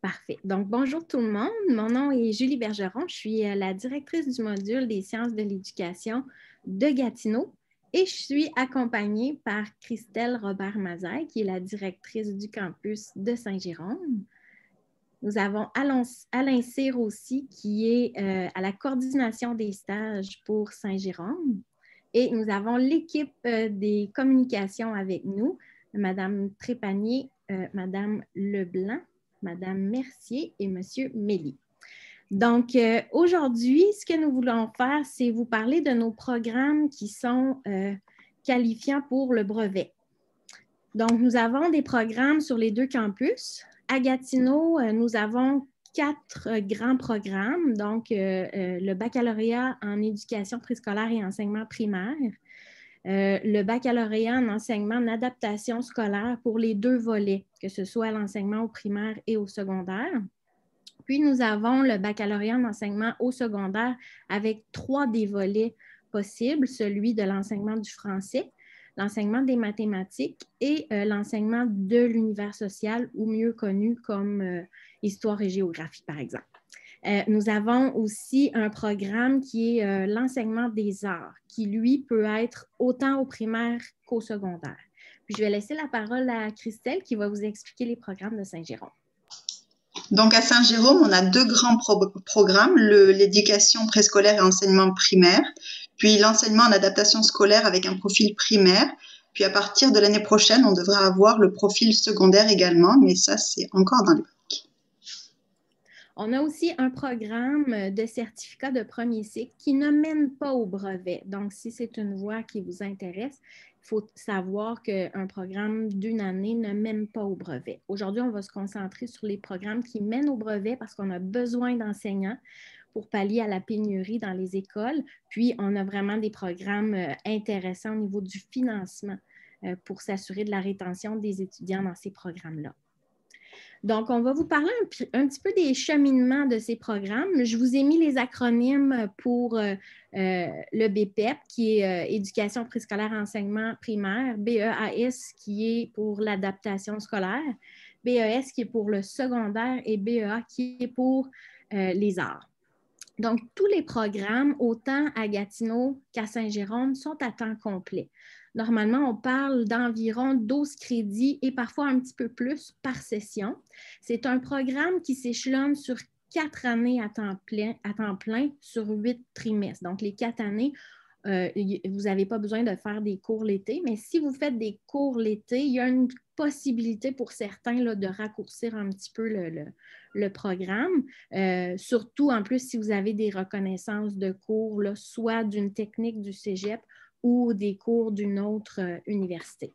Parfait. Donc, bonjour tout le monde. Mon nom est Julie Bergeron. Je suis la directrice du module des sciences de l'éducation de Gatineau et je suis accompagnée par Christelle Robert-Mazaille, qui est la directrice du campus de Saint-Jérôme. Nous avons Alain Cyr aussi, qui est à la coordination des stages pour Saint-Jérôme. Et nous avons l'équipe des communications avec nous, Madame Trépanier, Madame Leblanc, Madame Mercier et Monsieur Méli. Donc, aujourd'hui, ce que nous voulons faire, c'est vous parler de nos programmes qui sont qualifiants pour le brevet. Donc, nous avons des programmes sur les deux campus. À Gatineau, nous avons 4 grands programmes, donc le baccalauréat en éducation préscolaire et enseignement primaire, le baccalauréat en enseignement en adaptation scolaire pour les 2 volets, que ce soit l'enseignement au primaire et au secondaire. Puis, nous avons le baccalauréat en enseignement au secondaire avec 3 des volets possibles, celui de l'enseignement du français, l'enseignement des mathématiques et l'enseignement de l'univers social, ou mieux connu comme histoire et géographie, par exemple. Nous avons aussi un programme qui est l'enseignement des arts, qui, lui, peut être autant au primaire qu'au secondaire. Puis, je vais laisser la parole à Christelle qui va vous expliquer les programmes de Saint-Jérôme. Donc, à Saint-Jérôme, on a 2 grands programmes, l'éducation préscolaire et enseignement primaire, puis l'enseignement en adaptation scolaire avec un profil primaire. Puis, à partir de l'année prochaine, on devra avoir le profil secondaire également, mais ça, c'est encore dans les briques. On a aussi un programme de certificat de premier cycle qui ne mène pas au brevet. Donc, si c'est une voie qui vous intéresse, il faut savoir qu'un programme d'une année ne mène pas au brevet. Aujourd'hui, on va se concentrer sur les programmes qui mènent au brevet parce qu'on a besoin d'enseignants pour pallier à la pénurie dans les écoles. Puis, on a vraiment des programmes intéressants au niveau du financement pour s'assurer de la rétention des étudiants dans ces programmes-là. Donc, on va vous parler un petit peu des cheminements de ces programmes. Je vous ai mis les acronymes pour le BPEP, qui est Éducation préscolaire enseignement primaire, BEAS, qui est pour l'adaptation scolaire, BES, qui est pour le secondaire, et BEA, qui est pour les arts. Donc, tous les programmes, autant à Gatineau qu'à Saint-Jérôme, sont à temps complet. Normalement, on parle d'environ 12 crédits et parfois un petit peu plus par session. C'est un programme qui s'échelonne sur 4 années à temps plein sur 8 trimestres. Donc, les 4 années, vous n'avez pas besoin de faire des cours l'été, mais si vous faites des cours l'été, il y a une possibilité pour certains là, de raccourcir un petit peu le programme. Surtout, en plus, si vous avez des reconnaissances de cours, là, soit d'une technique du cégep ou des cours d'une autre université.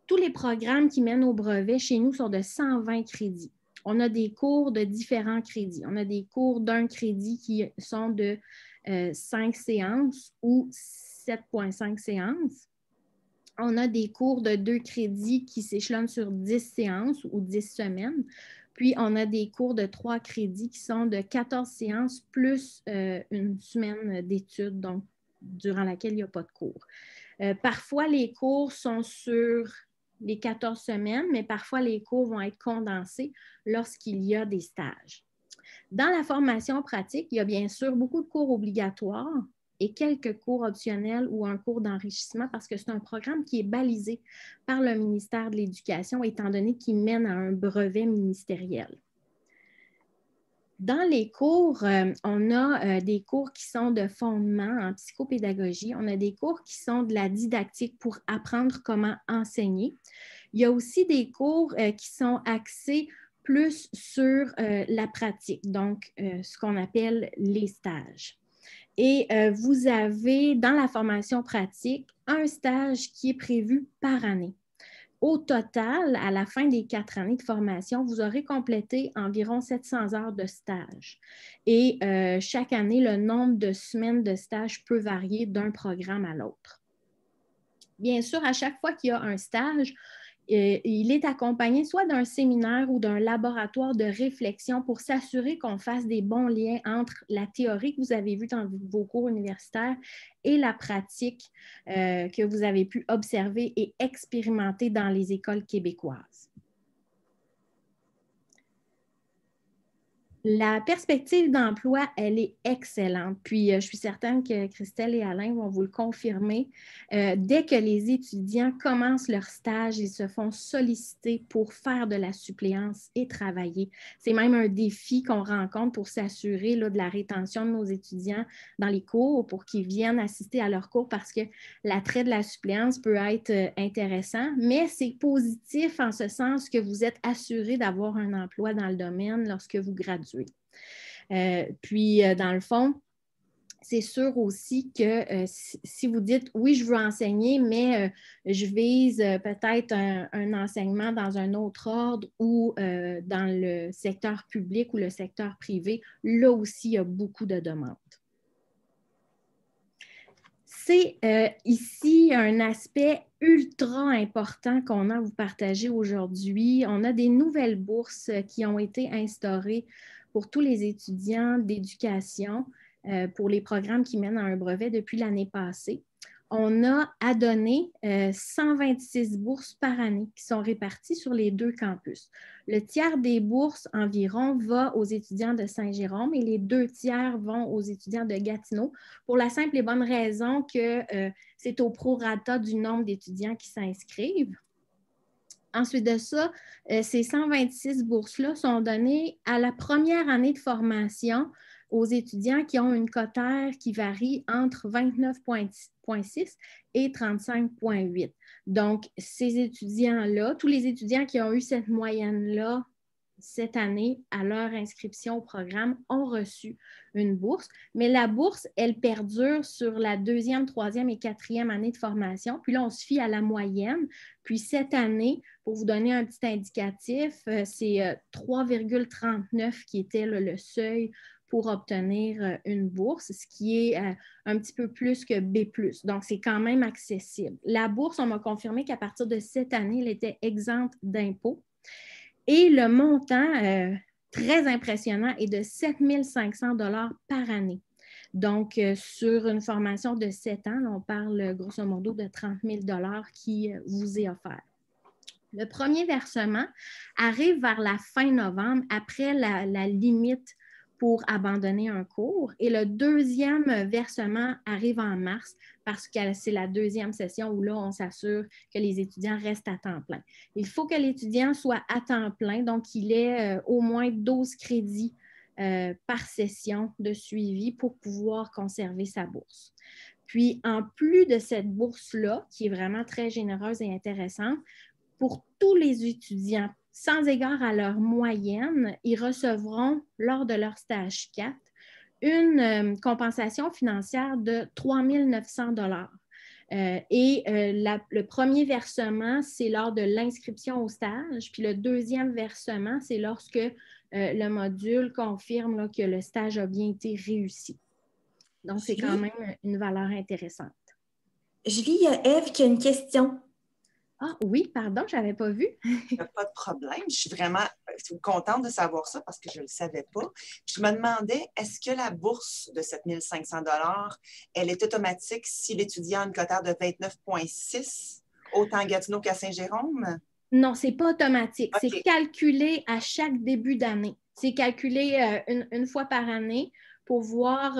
Tous les programmes qui mènent au brevet chez nous sont de 120 crédits. On a des cours de différents crédits. On a des cours d'un crédit qui sont de 5 séances ou 7,5 séances. On a des cours de 2 crédits qui s'échelonnent sur 10 séances ou 10 semaines. Puis, on a des cours de 3 crédits qui sont de 14 séances plus une semaine d'études, donc durant laquelle il n'y a pas de cours. Parfois, les cours sont sur les 14 semaines, mais parfois, les cours vont être condensés lorsqu'il y a des stages. Dans la formation pratique, il y a bien sûr beaucoup de cours obligatoires et quelques cours optionnels ou un cours d'enrichissement parce que c'est un programme qui est balisé par le ministère de l'Éducation étant donné qu'il mène à un brevet ministériel. Dans les cours, on a des cours qui sont de fondement en psychopédagogie. On a des cours qui sont de la didactique pour apprendre comment enseigner. Il y a aussi des cours qui sont axés plus sur la pratique, donc ce qu'on appelle les stages. Et vous avez dans la formation pratique un stage qui est prévu par année. Au total, à la fin des 4 années de formation, vous aurez complété environ 700 heures de stage. Et chaque année, le nombre de semaines de stage peut varier d'un programme à l'autre. Bien sûr, à chaque fois qu'il y a un stage, il est accompagné soit d'un séminaire ou d'un laboratoire de réflexion pour s'assurer qu'on fasse des bons liens entre la théorie que vous avez vue dans vos cours universitaires et la pratique que vous avez pu observer et expérimenter dans les écoles québécoises. La perspective d'emploi, elle est excellente. Puis, je suis certaine que Christelle et Alain vont vous le confirmer. Dès que les étudiants commencent leur stage, ils se font solliciter pour faire de la suppléance et travailler. C'est même un défi qu'on rencontre pour s'assurer de la rétention de nos étudiants dans les cours pour qu'ils viennent assister à leurs cours parce que l'attrait de la suppléance peut être intéressant, mais c'est positif en ce sens que vous êtes assuré d'avoir un emploi dans le domaine lorsque vous graduez. Puis, dans le fond, c'est sûr aussi que si vous dites oui, je veux enseigner, mais je vise peut-être un enseignement dans un autre ordre ou dans le secteur public ou le secteur privé, là aussi, il y a beaucoup de demandes. C'est ici un aspect ultra important qu'on a à vous partager aujourd'hui. On a des nouvelles bourses qui ont été instaurées pour tous les étudiants d'éducation pour les programmes qui mènent à un brevet depuis l'année passée. On a à donner 126 bourses par année qui sont réparties sur les 2 campus. Le tiers des bourses environ va aux étudiants de Saint-Jérôme et les 2 tiers vont aux étudiants de Gatineau pour la simple et bonne raison que c'est au prorata du nombre d'étudiants qui s'inscrivent. Ensuite de ça, ces 126 bourses-là sont données à la première année de formation aux étudiants qui ont une cotère qui varie entre 29,6 et 35,8. Donc, ces étudiants-là, tous les étudiants qui ont eu cette moyenne-là cette année, à leur inscription au programme, ont reçu une bourse. Mais la bourse, elle perdure sur la 2e, 3e et 4e année de formation. Puis là, on se fie à la moyenne. Puis cette année, pour vous donner un petit indicatif, c'est 3,39 qui était le seuil pour obtenir une bourse, ce qui est un petit peu plus que B+. Donc, c'est quand même accessible. La bourse, on m'a confirmé qu'à partir de cette année, elle était exempte d'impôts. Et le montant très impressionnant est de 7 500 $ par année. Donc, sur une formation de 7 ans, on parle grosso modo de 30 000 $ qui vous est offert. Le premier versement arrive vers la fin novembre, après la limite pour abandonner un cours. Et le deuxième versement arrive en mars parce que c'est la 2e session où là, on s'assure que les étudiants restent à temps plein. Il faut que l'étudiant soit à temps plein, donc il ait au moins 12 crédits par session de suivi pour pouvoir conserver sa bourse. Puis, en plus de cette bourse-là, qui est vraiment très généreuse et intéressante, pour tous les étudiants, sans égard à leur moyenne, ils recevront, lors de leur stage 4, une compensation financière de 3 900 $. Le premier versement, c'est lors de l'inscription au stage, puis le deuxième versement, c'est lorsque le module confirme là, que le stage a bien été réussi. Donc, c'est quand même une valeur intéressante. Julie, il y a Ève qui a une question. Ah oui, pardon, je n'avais pas vu. Il n'y a pas de problème. Je suis vraiment contente de savoir ça parce que je ne le savais pas. Je me demandais, est-ce que la bourse de 7 500 $, elle est automatique si l'étudiant a une cotère de 29,6, autant à Gatineau qu'à Saint-Jérôme? Non, ce n'est pas automatique. Okay. C'est calculé à chaque début d'année. C'est calculé une fois par année pour voir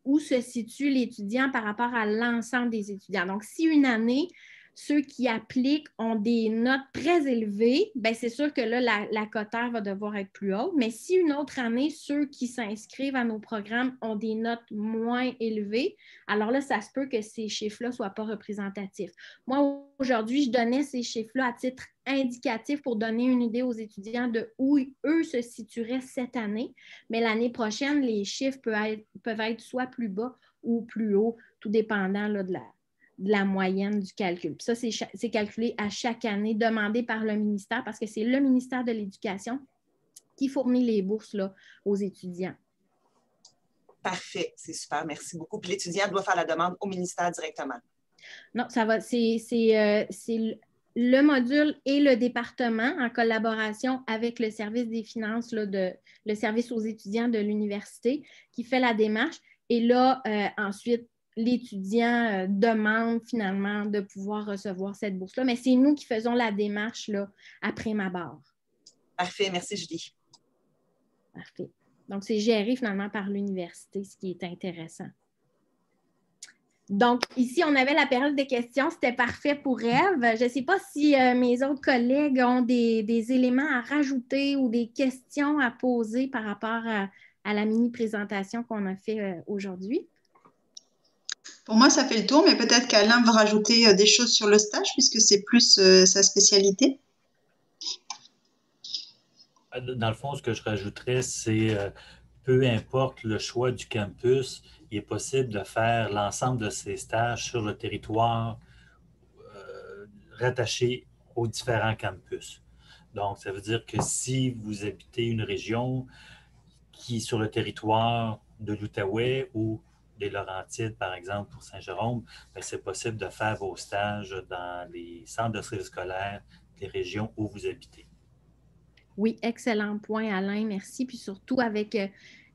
où se situe l'étudiant par rapport à l'ensemble des étudiants. Donc, si une année, ceux qui appliquent ont des notes très élevées, bien, c'est sûr que là, la cotère va devoir être plus haute. Mais si une autre année, ceux qui s'inscrivent à nos programmes ont des notes moins élevées, alors là, ça se peut que ces chiffres-là ne soient pas représentatifs. Moi, aujourd'hui, je donnais ces chiffres-là à titre indicatif pour donner une idée aux étudiants de où eux se situeraient cette année. Mais l'année prochaine, les chiffres peuvent être soit plus bas ou plus hauts, tout dépendant là, de la moyenne du calcul. Puis ça, c'est calculé à chaque année, demandé par le ministère, parce que c'est le ministère de l'Éducation qui fournit les bourses là, aux étudiants. Parfait, c'est super, merci beaucoup. Puis l'étudiant doit faire la demande au ministère directement. Non, ça va, c'est le module et le département en collaboration avec le service des finances, là, le service aux étudiants de l'université qui fait la démarche. Et là, ensuite, l'étudiant demande finalement de pouvoir recevoir cette bourse-là. Mais c'est nous qui faisons la démarche là, après ma barre. Parfait, merci Julie. Parfait. Donc, c'est géré finalement par l'université, ce qui est intéressant. Donc, ici, on avait la période des questions. C'était parfait pour Ève. Je ne sais pas si mes autres collègues ont des éléments à rajouter ou des questions à poser par rapport à la mini-présentation qu'on a fait aujourd'hui. Pour moi, ça fait le tour, mais peut-être qu'Alain va rajouter des choses sur le stage, puisque c'est plus sa spécialité. Dans le fond, ce que je rajouterais, c'est peu importe le choix du campus, il est possible de faire l'ensemble de ces stages sur le territoire rattaché aux différents campus. Donc, ça veut dire que si vous habitez une région qui est sur le territoire de l'Outaouais ou des Laurentides, par exemple, pour Saint-Jérôme, c'est possible de faire vos stages dans les centres de services scolaires des régions où vous habitez. Oui, excellent point, Alain, merci. Puis surtout avec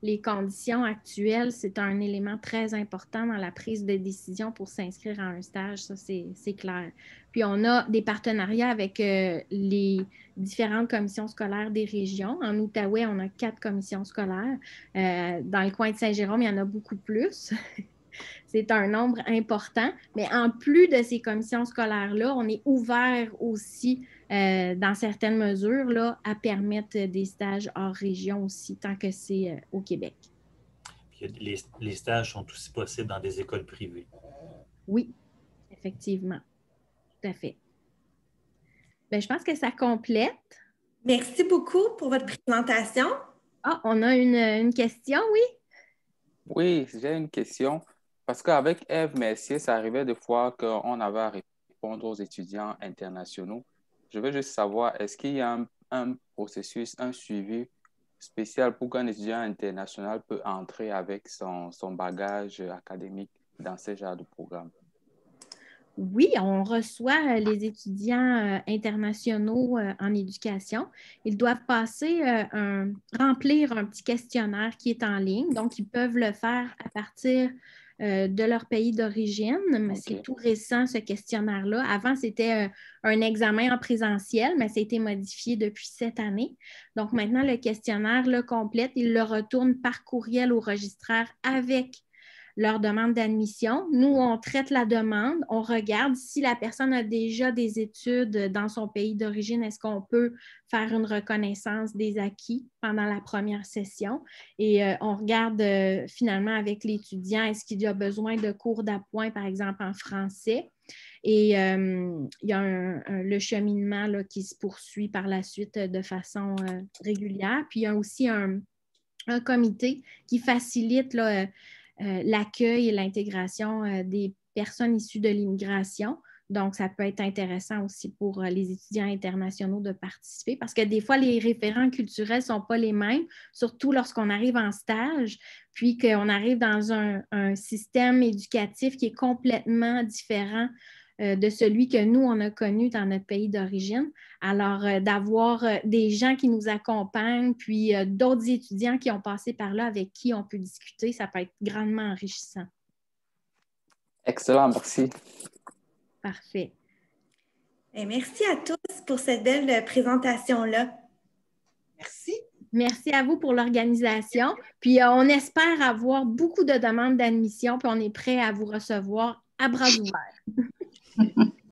les conditions actuelles, c'est un élément très important dans la prise de décision pour s'inscrire à un stage, ça c'est clair. Puis on a des partenariats avec les différentes commissions scolaires des régions. En Outaouais, on a 4 commissions scolaires. Dans le coin de Saint-Jérôme, il y en a beaucoup plus. C'est un nombre important, mais en plus de ces commissions scolaires-là, on est ouvert aussi, dans certaines mesures, là, à permettre des stages hors région aussi, tant que c'est au Québec. Puis les stages sont aussi possibles dans des écoles privées. Oui, effectivement. Tout à fait. Bien, je pense que ça complète. Merci beaucoup pour votre présentation. Ah, on a une question, oui? Oui, j'ai une question. Parce qu'avec Ève Mercier, ça arrivait des fois qu'on avait à répondre aux étudiants internationaux. Je veux juste savoir, est-ce qu'il y a un processus, un suivi spécial pour qu'un étudiant international peut entrer avec son bagage académique dans ce genre de programme? Oui, on reçoit les étudiants internationaux en éducation. Ils doivent remplir un petit questionnaire qui est en ligne. Donc, ils peuvent le faire à partir de leur pays d'origine. Mais c'est tout récent, ce questionnaire-là. Avant, c'était un examen en présentiel, mais ça a été modifié depuis cette année. Donc, maintenant, le questionnaire le complète. Ils le retournent par courriel au registraire avec leur demande d'admission. Nous, on traite la demande, on regarde si la personne a déjà des études dans son pays d'origine, est-ce qu'on peut faire une reconnaissance des acquis pendant la première session et on regarde finalement avec l'étudiant, est-ce qu'il y a besoin de cours d'appoint, par exemple en français. Et il y a le cheminement là, qui se poursuit par la suite de façon régulière. Puis il y a aussi un comité qui facilite là, l'accueil et l'intégration des personnes issues de l'immigration. Donc, ça peut être intéressant aussi pour les étudiants internationaux de participer parce que des fois, les référents culturels ne sont pas les mêmes, surtout lorsqu'on arrive en stage, puis qu'on arrive dans un système éducatif qui est complètement différent de celui que nous, on a connu dans notre pays d'origine. Alors, d'avoir des gens qui nous accompagnent, puis d'autres étudiants qui ont passé par là avec qui on peut discuter, ça peut être grandement enrichissant. Excellent, merci. Parfait. Et merci à tous pour cette belle présentation-là. Merci. Merci à vous pour l'organisation. Puis, on espère avoir beaucoup de demandes d'admission, puis on est prêt à vous recevoir à bras ouverts.